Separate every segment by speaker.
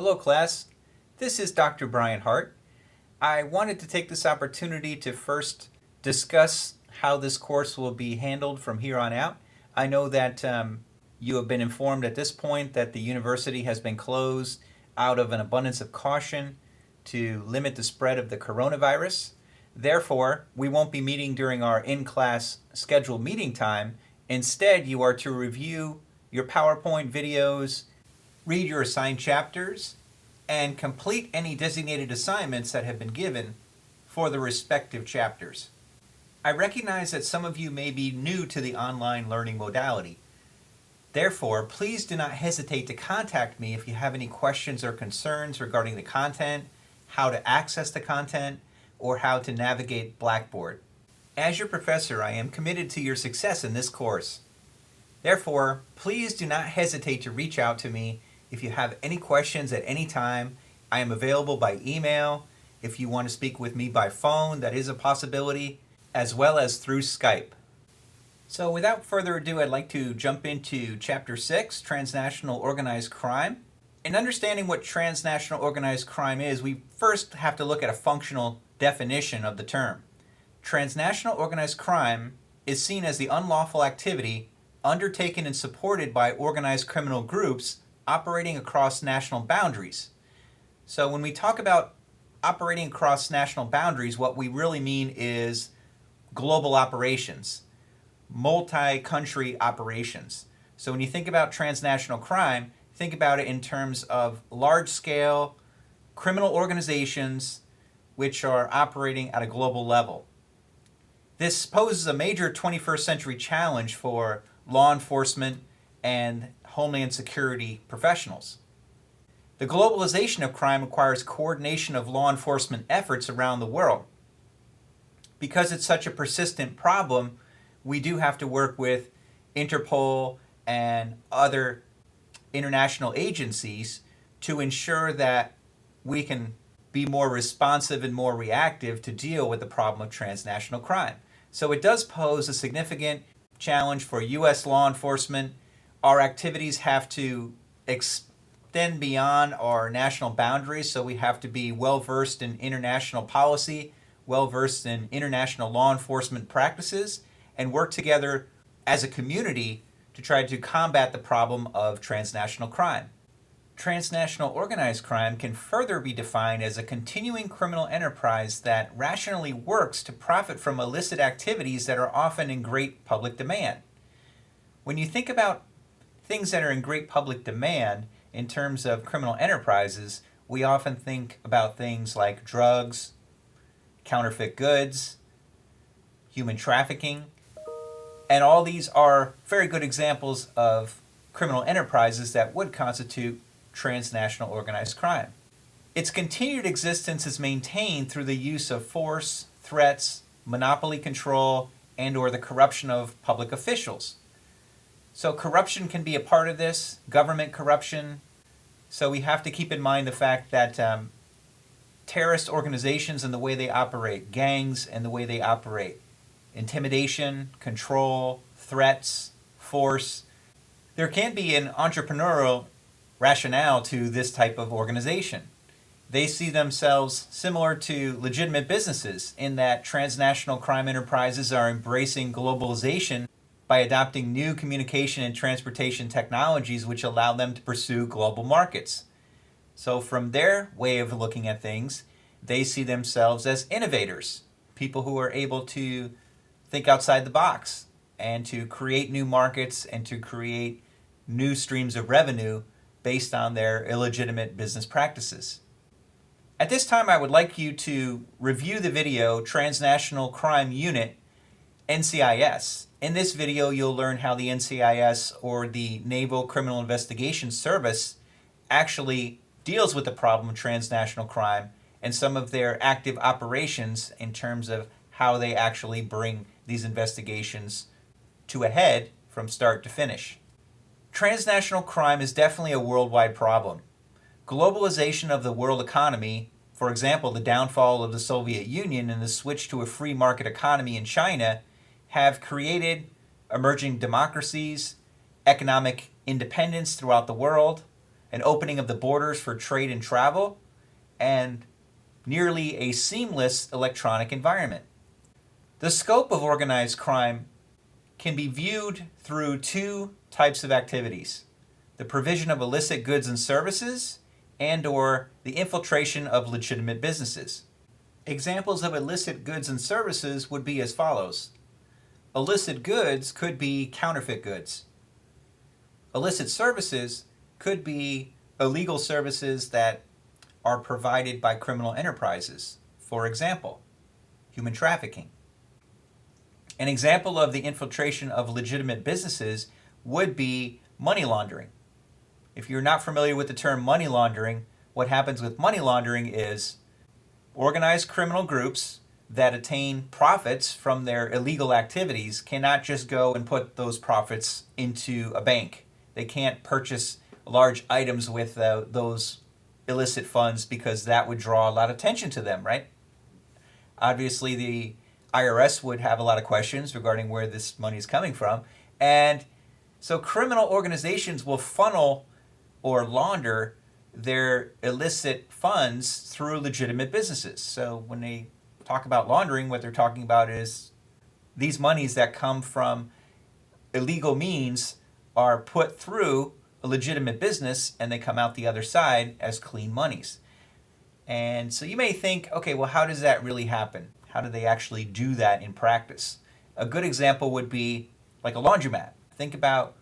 Speaker 1: Hello class, this is Dr. Brian Hart. I wanted to take this opportunity to first discuss how this course will be handled from here on out. I know that you have been informed at this point that the university has been closed out of an abundance of caution to limit the spread of the coronavirus. Therefore, we won't be meeting during our in-class scheduled meeting time. Instead, you are to review your PowerPoint videos, read your assigned chapters, and complete any designated assignments that have been given for the respective chapters. I recognize that some of you may be new to the online learning modality. Therefore, please do not hesitate to contact me if you have any questions or concerns regarding the content, how to access the content, or how to navigate Blackboard. As your professor, I am committed to your success in this course. Therefore, please do not hesitate to reach out to me if you have any questions at any time. I am available by email. If you want to speak with me by phone, that is a possibility, as well as through Skype. So without further ado, I'd like to jump into Chapter 6, Transnational Organized Crime. In understanding what transnational organized crime is, we first have to look at a functional definition of the term. Transnational organized crime is seen as the unlawful activity undertaken and supported by organized criminal groups operating across national boundaries. So when we talk about operating across national boundaries, what we really mean is global operations, multi-country operations. So when you think about transnational crime, think about it in terms of large-scale criminal organizations which are operating at a global level. This poses a major 21st century challenge for law enforcement and homeland security professionals. The globalization of crime requires coordination of law enforcement efforts around the world. Because it's such a persistent problem, we do have to work with Interpol and other international agencies to ensure that we can be more responsive and more reactive to deal with the problem of transnational crime. So it does pose a significant challenge for U.S. law enforcement. Our activities have to extend beyond our national boundaries, so we have to be well-versed in international policy, well-versed in international law enforcement practices, and work together as a community to try to combat the problem of transnational crime. Transnational organized crime can further be defined as a continuing criminal enterprise that rationally works to profit from illicit activities that are often in great public demand. When you think about things that are in great public demand in terms of criminal enterprises, we often think about things like drugs, counterfeit goods, human trafficking, and all these are very good examples of criminal enterprises that would constitute transnational organized crime. Its continued existence is maintained through the use of force, threats, monopoly control, and/or the corruption of public officials. So corruption can be a part of this, government corruption. So we have to keep in mind the fact that terrorist organizations and the way they operate, gangs and the way they operate, intimidation, control, threats, force. There can be an entrepreneurial rationale to this type of organization. They see themselves similar to legitimate businesses in that transnational crime enterprises are embracing globalization by adopting new communication and transportation technologies which allow them to pursue global markets. So from their way of looking at things, they see themselves as innovators, people who are able to think outside the box and to create new markets and to create new streams of revenue based on their illegitimate business practices. At this time, I would like you to review the video Transnational Crime Unit, NCIS. In this video, you'll learn how the NCIS, or the Naval Criminal Investigation Service, actually deals with the problem of transnational crime and some of their active operations in terms of how they actually bring these investigations to a head from start to finish. Transnational crime is definitely a worldwide problem. Globalization of the world economy, for example, the downfall of the Soviet Union and the switch to a free market economy in China, have created emerging democracies, economic independence throughout the world, an opening of the borders for trade and travel, and nearly a seamless electronic environment. The scope of organized crime can be viewed through two types of activities: the provision of illicit goods and services and/or the infiltration of legitimate businesses. Examples of illicit goods and services would be as follows. Illicit goods could be counterfeit goods. Illicit services could be illegal services that are provided by criminal enterprises. For example, human trafficking. An example of the infiltration of legitimate businesses would be money laundering. If you're not familiar with the term money laundering, what happens with money laundering is organized criminal groups that attain profits from their illegal activities cannot just go and put those profits into a bank. They can't purchase large items with those illicit funds because that would draw a lot of attention to them, right? Obviously, the IRS would have a lot of questions regarding where this money is coming from. And so criminal organizations will funnel or launder their illicit funds through legitimate businesses. So when they talk about laundering, what they're talking about is these monies that come from illegal means are put through a legitimate business and they come out the other side as clean monies. And so you may think, okay, well, how does that really happen? How do they actually do that in practice? A good example would be like a laundromat. Think about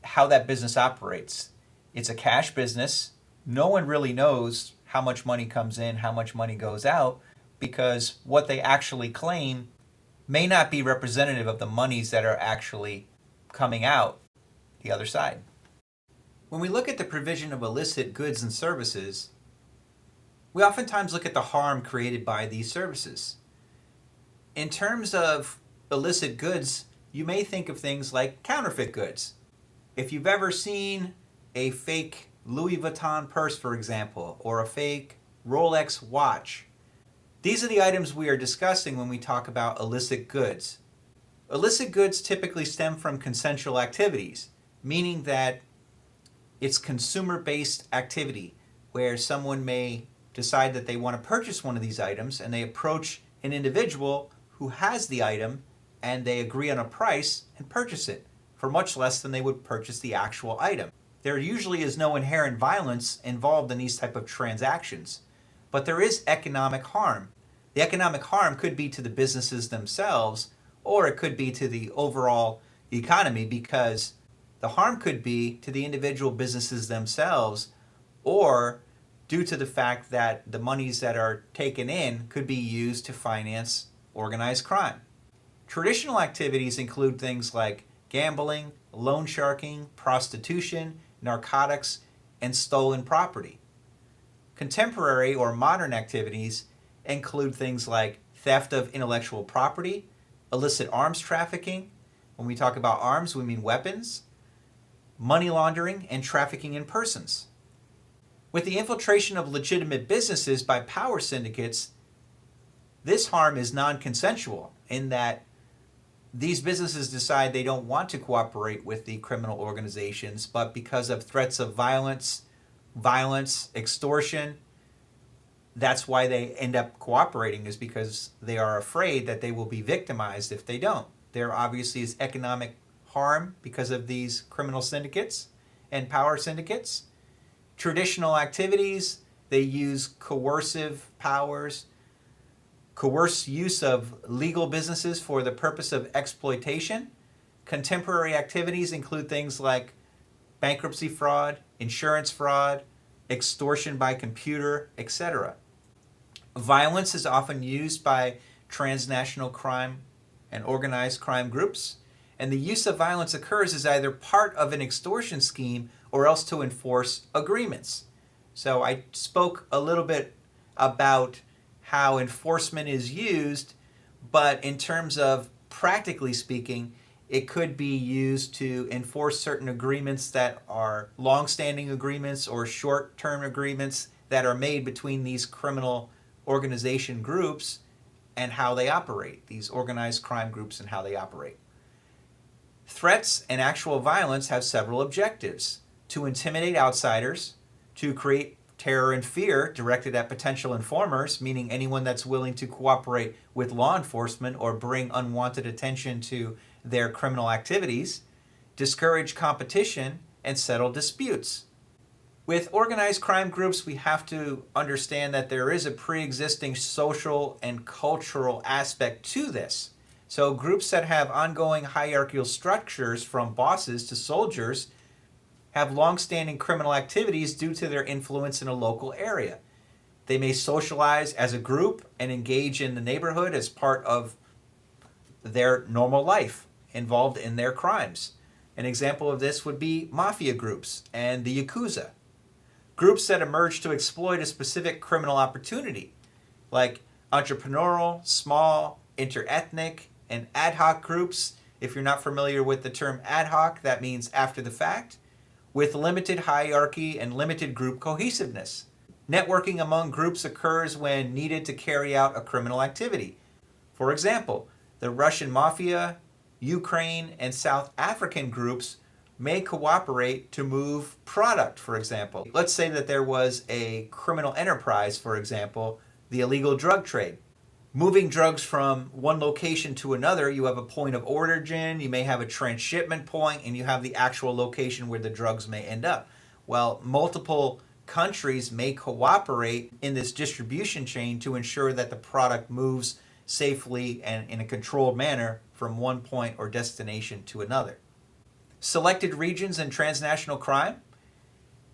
Speaker 1: how that business operates. It's a cash business. No one really knows how much money comes in, how much money goes out, because what they actually claim may not be representative of the monies that are actually coming out the other side. When we look at the provision of illicit goods and services, we oftentimes look at the harm created by these services. In terms of illicit goods, you may think of things like counterfeit goods. If you've ever seen a fake Louis Vuitton purse, for example, or a fake Rolex watch, these are the items we are discussing when we talk about illicit goods. Illicit goods typically stem from consensual activities, meaning that it's consumer-based activity where someone may decide that they want to purchase one of these items and they approach an individual who has the item and they agree on a price and purchase it for much less than they would purchase the actual item. There usually is no inherent violence involved in these type of transactions, but there is economic harm. The economic harm could be to the businesses themselves, or it could be to the overall economy, because the harm could be to the individual businesses themselves, or due to the fact that the monies that are taken in could be used to finance organized crime. Traditional activities include things like gambling, loan sharking, prostitution, narcotics, and stolen property. Contemporary or modern activities include things like theft of intellectual property, illicit arms trafficking. When we talk about arms, we mean weapons, money laundering, and trafficking in persons. With the infiltration of legitimate businesses by power syndicates, this harm is non-consensual in that these businesses decide they don't want to cooperate with the criminal organizations, but because of threats of violence, extortion, that's why they end up cooperating, is because they are afraid that they will be victimized if they don't. There obviously is economic harm because of these criminal syndicates and power syndicates. Traditional activities, they use coercive powers, coerce use of legal businesses for the purpose of exploitation. Contemporary activities include things like bankruptcy fraud, insurance fraud, extortion by computer, etc. Violence is often used by transnational crime and organized crime groups, and the use of violence occurs as either part of an extortion scheme or else to enforce agreements. So I spoke a little bit about how enforcement is used, but in terms of practically speaking, it could be used to enforce certain agreements that are long-standing agreements or short-term agreements that are made between these criminal organization groups and how they operate, these organized crime groups and how they operate. Threats and actual violence have several objectives. to intimidate outsiders, to create terror and fear directed at potential informers, meaning anyone that's willing to cooperate with law enforcement or bring unwanted attention to their criminal activities, discourage competition, and settle disputes. With organized crime groups, we have to understand that there is a pre-existing social and cultural aspect to this. So groups that have ongoing hierarchical structures from bosses to soldiers have long-standing criminal activities due to their influence in a local area. They may socialize as a group and engage in the neighborhood as part of their normal life involved in their crimes. An example of this would be mafia groups and the Yakuza. Groups that emerge to exploit a specific criminal opportunity, like entrepreneurial, small, interethnic, and ad hoc groups. If you're not familiar with the term ad hoc, that means after the fact, with limited hierarchy and limited group cohesiveness. Networking among groups occurs when needed to carry out a criminal activity. For example, the Russian Mafia, Ukraine, and South African groups may cooperate to move product, for example. Let's say that there was a criminal enterprise, for example, the illegal drug trade. Moving drugs from one location to another, you have a point of origin, you may have a transshipment point, and you have the actual location where the drugs may end up. Well, multiple countries may cooperate in this distribution chain to ensure that the product moves safely and in a controlled manner from one point or destination to another. Selected regions in transnational crime.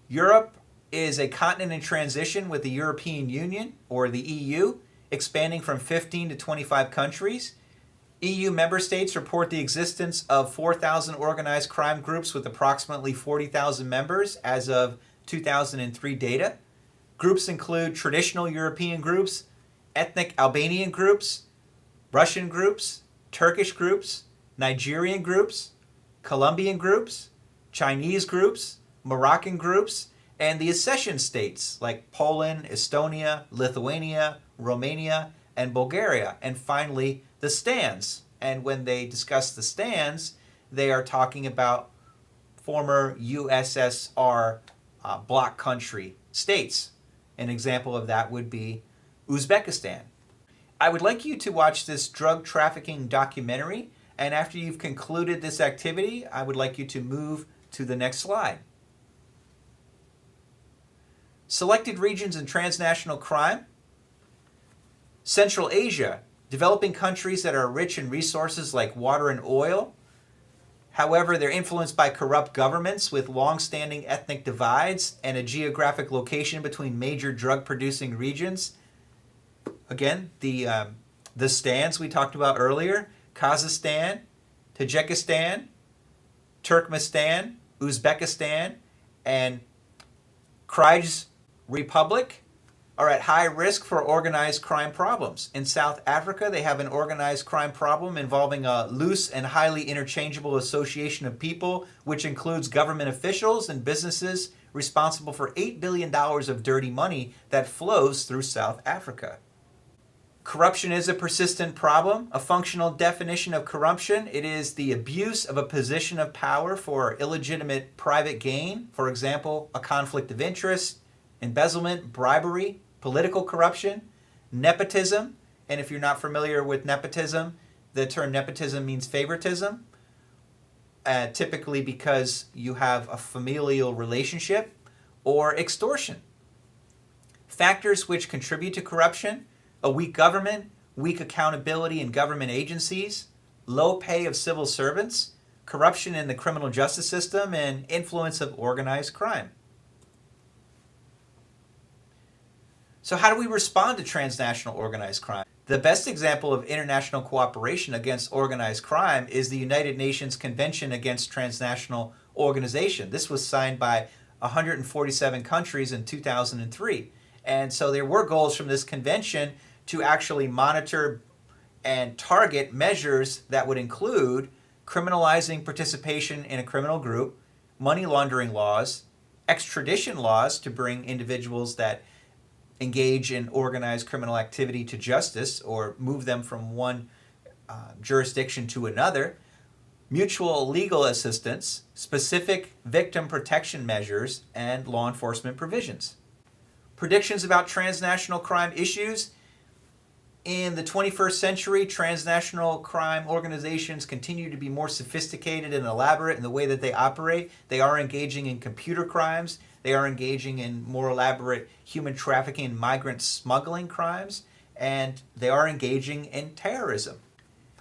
Speaker 1: Europe is a continent in transition with the European Union, or the EU, expanding from 15 to 25 countries. EU member states report the existence of 4,000 organized crime groups with approximately 40,000 members as of 2003 data. Groups include traditional European groups, ethnic Albanian groups, Russian groups, Turkish groups, Nigerian groups, Colombian groups, Chinese groups, Moroccan groups, and the accession states like Poland, Estonia, Lithuania, Romania, and Bulgaria. And finally, the stands. And when they discuss the stands, they are talking about former USSR bloc country states. An example of that would be Uzbekistan. I would like you to watch this drug trafficking documentary, and after you've concluded this activity, I would like you to move to the next slide. Selected regions in transnational crime. Central Asia, developing countries that are rich in resources like water and oil. However, they're influenced by corrupt governments with long-standing ethnic divides and a geographic location between major drug-producing regions. Again, the stands we talked about earlier: Kazakhstan, Tajikistan, Turkmenistan, Uzbekistan, and Kyrgyz Republic are at high risk for organized crime problems. In South Africa, they have an organized crime problem involving a loose and highly interchangeable association of people, which includes government officials and businesses responsible for $8 billion of dirty money that flows through South Africa. Corruption is a persistent problem. A functional definition of corruption: it is the abuse of a position of power for illegitimate private gain. For example, a conflict of interest, embezzlement, bribery, political corruption, nepotism. And if you're not familiar with nepotism, the term nepotism means favoritism, typically because you have a familial relationship, or extortion. Factors which contribute to corruption: a weak government, weak accountability in government agencies, low pay of civil servants, corruption in the criminal justice system, and influence of organized crime. So how do we respond to transnational organized crime? The best example of international cooperation against organized crime is the United Nations Convention Against Transnational Organization. This was signed by 147 countries in 2003. And so there were goals from this convention to actually monitor and target measures that would include criminalizing participation in a criminal group, money laundering laws, extradition laws to bring individuals that engage in organized criminal activity to justice or move them from one jurisdiction to another, mutual legal assistance, specific victim protection measures, and law enforcement provisions. Predictions about transnational crime issues. In the 21st century, transnational crime organizations continue to be more sophisticated and elaborate in the way that they operate. They are engaging in computer crimes. They are engaging in more elaborate human trafficking and migrant smuggling crimes. And they are engaging in terrorism.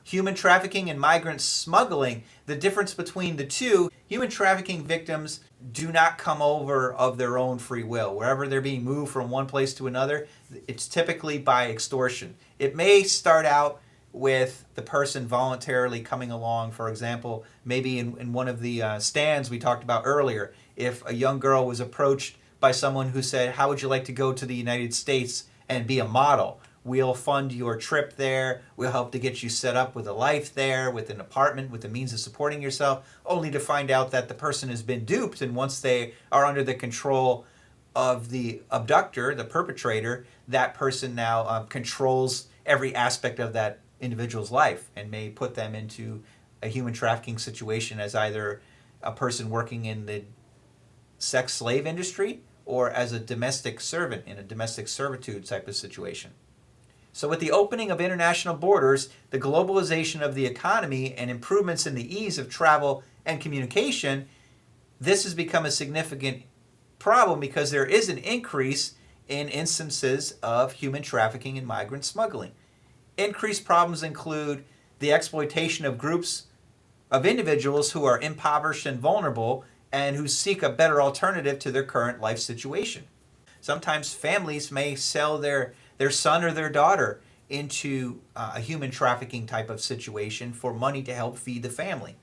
Speaker 1: Human trafficking and migrant smuggling, the difference between the two, human trafficking victims do not come over of their own free will. Wherever they're being moved from one place to another, it's typically by extortion. It may start out with the person voluntarily coming along. For example, maybe in one of the stands we talked about earlier, if a young girl was approached by someone who said, "How would you like to go to the United States and be a model? We'll fund your trip there. We'll help to get you set up with a life there, with an apartment, with the means of supporting yourself," only to find out that the person has been duped. And once they are under the control of the abductor, the perpetrator, that person now controls every aspect of that individual's life and may put them into a human trafficking situation as either a person working in the sex slave industry or as a domestic servant in a domestic servitude type of situation. So with the opening of international borders, the globalization of the economy, and improvements in the ease of travel and communication, this has become a significant problem because there is an increase in instances of human trafficking and migrant smuggling. Increased problems include the exploitation of groups of individuals who are impoverished and vulnerable and who seek a better alternative to their current life situation. Sometimes families may sell their son or their daughter into a human trafficking type of situation for money to help feed the family.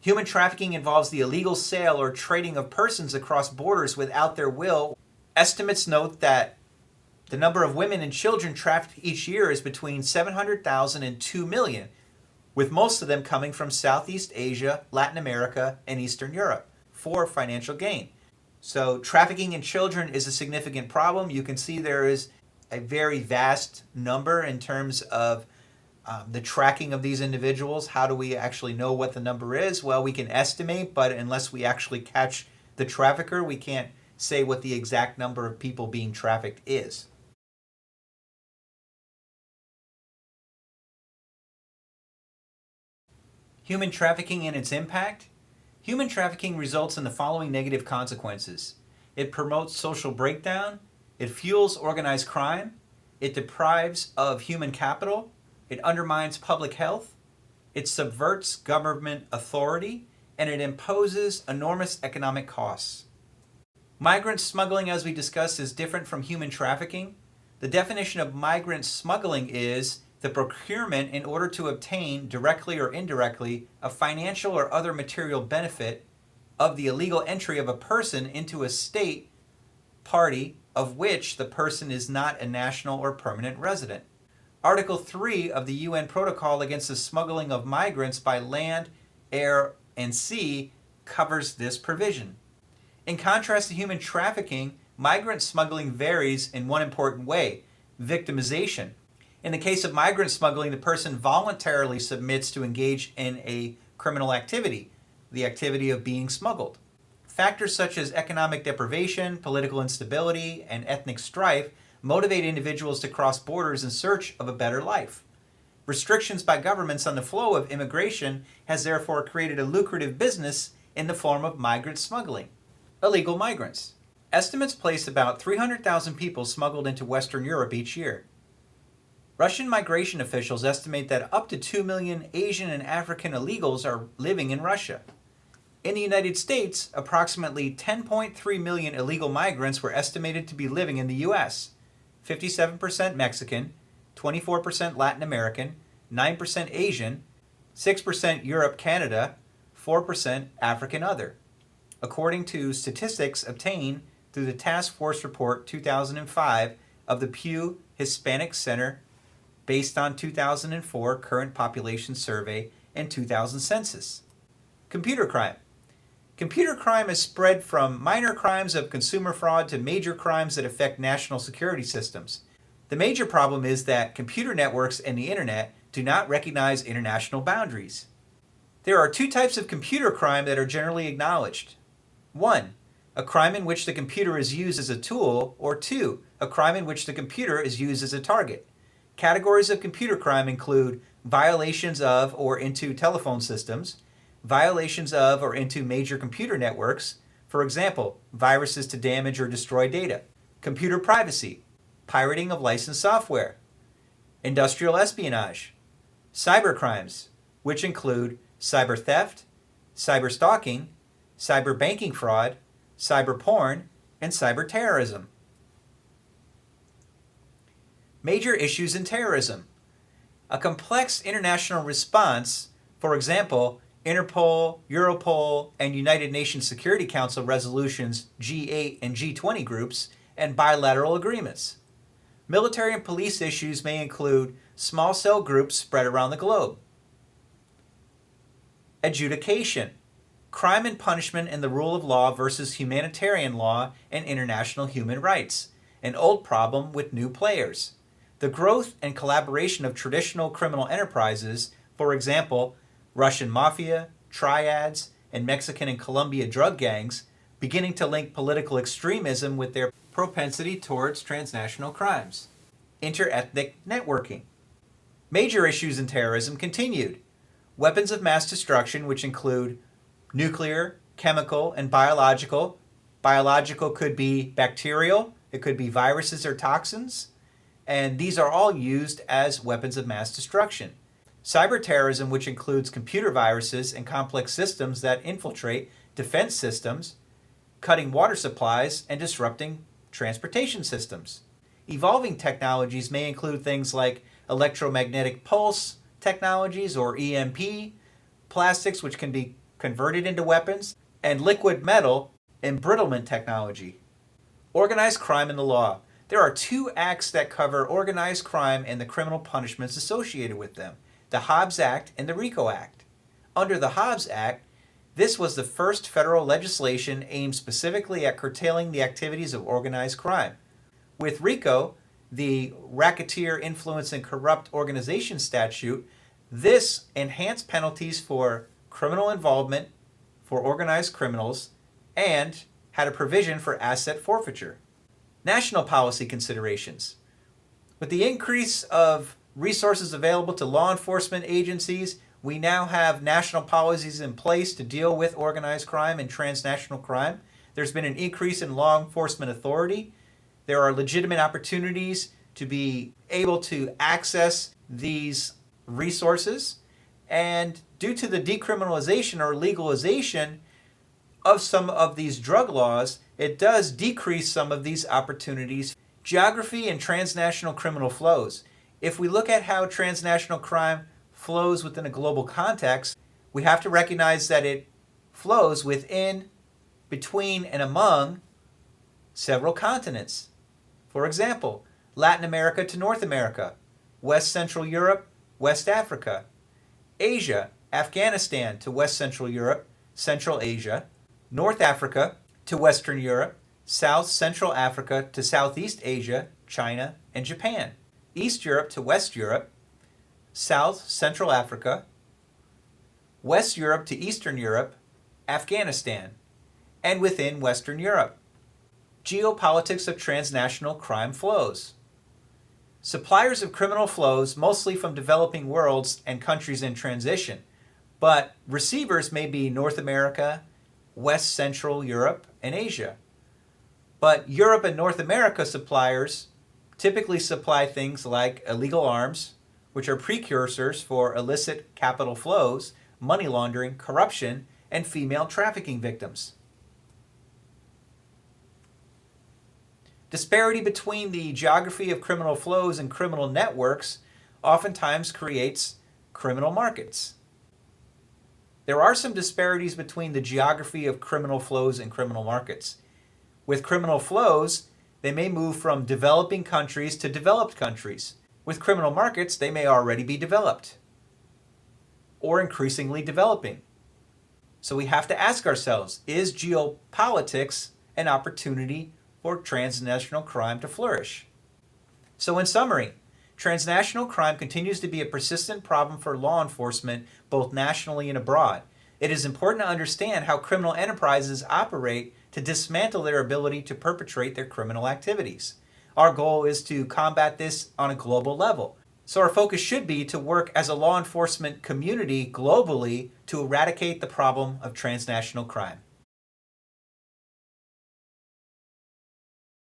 Speaker 1: Human trafficking involves the illegal sale or trading of persons across borders without their will. Estimates note that the number of women and children trafficked each year is between 700,000 and 2 million, with most of them coming from Southeast Asia, Latin America, and Eastern Europe for financial gain. So trafficking in children is a significant problem. You can see there is a very vast number in terms of the tracking of these individuals. How do we actually know what the number is? Well, we can estimate, but unless we actually catch the trafficker, we can't say what the exact number of people being trafficked is. Human trafficking and its impact. Human trafficking results in the following negative consequences. It promotes social breakdown. It fuels organized crime. It deprives of human capital. It undermines public health. It subverts government authority. And it imposes enormous economic costs. Migrant smuggling, as we discussed, is different from human trafficking. The definition of migrant smuggling is the procurement in order to obtain, directly or indirectly, a financial or other material benefit of the illegal entry of a person into a state party of which the person is not a national or permanent resident. Article 3 of the UN Protocol against the smuggling of migrants by land, air, and sea covers this provision. In contrast to human trafficking, migrant smuggling varies in one important way: victimization. In the case of migrant smuggling, the person voluntarily submits to engage in a criminal activity, the activity of being smuggled. Factors such as economic deprivation, political instability, and ethnic strife motivate individuals to cross borders in search of a better life. Restrictions by governments on the flow of immigration has therefore created a lucrative business in the form of migrant smuggling. Illegal migrants. Estimates place about 300,000 people smuggled into Western Europe each year. Russian migration officials estimate that up to 2 million Asian and African illegals are living in Russia. In the United States, approximately 10.3 million illegal migrants were estimated to be living in the U.S., 57% Mexican, 24% Latin American, 9% Asian, 6% Europe, Canada, 4% African other, according to statistics obtained through the Task Force Report 2005 of the Pew Hispanic Center based on 2004 current population survey and 2000 census. Computer crime. Computer crime is spread from minor crimes of consumer fraud to major crimes that affect national security systems. The major problem is that computer networks and the internet do not recognize international boundaries. There are two types of computer crime that are generally acknowledged. 1. A crime in which the computer is used as a tool, or 2. A crime in which the computer is used as a target. Categories of computer crime include violations of or into telephone systems, violations of or into major computer networks, for example, viruses to damage or destroy data, computer privacy, pirating of licensed software, industrial espionage, cyber crimes, which include cyber theft, cyber stalking, cyber banking fraud, cyber porn, and cyber terrorism. Major issues in terrorism. A complex international response, for example, Interpol, Europol, and United Nations Security Council resolutions G8 and G20 groups, and bilateral agreements. Military and police issues may include small cell groups spread around the globe. Adjudication. Crime and punishment in the rule of law versus humanitarian law and international human rights. An old problem with new players. The growth and collaboration of traditional criminal enterprises, for example, Russian mafia, triads, and Mexican and Colombian drug gangs, beginning to link political extremism with their propensity towards transnational crimes. Interethnic networking. Major issues in terrorism continued. Weapons of mass destruction, which include nuclear, chemical, and biological. Biological could be bacterial, it could be viruses or toxins, and these are all used as weapons of mass destruction. Cyber terrorism, which includes computer viruses and complex systems that infiltrate defense systems, cutting water supplies, and disrupting transportation systems. Evolving technologies may include things like electromagnetic pulse technologies or EMP, plastics which can be converted into weapons, and liquid metal embrittlement technology. Organized crime and the law. There are two acts that cover organized crime and the criminal punishments associated with them, the Hobbs Act and the RICO Act. Under the Hobbs Act, this was the first federal legislation aimed specifically at curtailing the activities of organized crime. With RICO, the Racketeer Influence and Corrupt Organization statute, this enhanced penalties for criminal involvement for organized criminals and had a provision for asset forfeiture. National policy considerations. With the increase of resources available to law enforcement agencies, we now have national policies in place to deal with organized crime and transnational crime. There's been an increase in law enforcement authority. There are legitimate opportunities to be able to access these resources. And due to the decriminalization or legalization of some of these drug laws, it does decrease some of these opportunities. Geography and transnational criminal flows. If we look at how transnational crime flows within a global context, we have to recognize that it flows within, between, and among several continents. For example, Latin America to North America, West Central Europe, West Africa, Asia, Afghanistan to West Central Europe, Central Asia, North Africa to Western Europe, South Central Africa to Southeast Asia, China, and Japan, East Europe to West Europe, South Central Africa, West Europe to Eastern Europe, Afghanistan, and within Western Europe. Geopolitics of transnational crime flows. Suppliers of criminal flows mostly from developing worlds and countries in transition, but receivers may be North America, West Central Europe, and Asia. But Europe and North America suppliers typically supply things like illegal arms, which are precursors for illicit capital flows, money laundering, corruption, and female trafficking victims. Disparity between the geography of criminal flows and criminal networks oftentimes creates criminal markets. There are some disparities between the geography of criminal flows and criminal markets. With criminal flows, they may move from developing countries to developed countries. With criminal markets, they may already be developed or increasingly developing. So we have to ask ourselves, is geopolitics an opportunity for transnational crime to flourish? So in summary, Transnational crime continues to be a persistent problem for law enforcement, both nationally and abroad. It is important to understand how criminal enterprises operate to dismantle their ability to perpetrate their criminal activities. Our goal is to combat this on a global level. So our focus should be to work as a law enforcement community globally to eradicate the problem of transnational crime.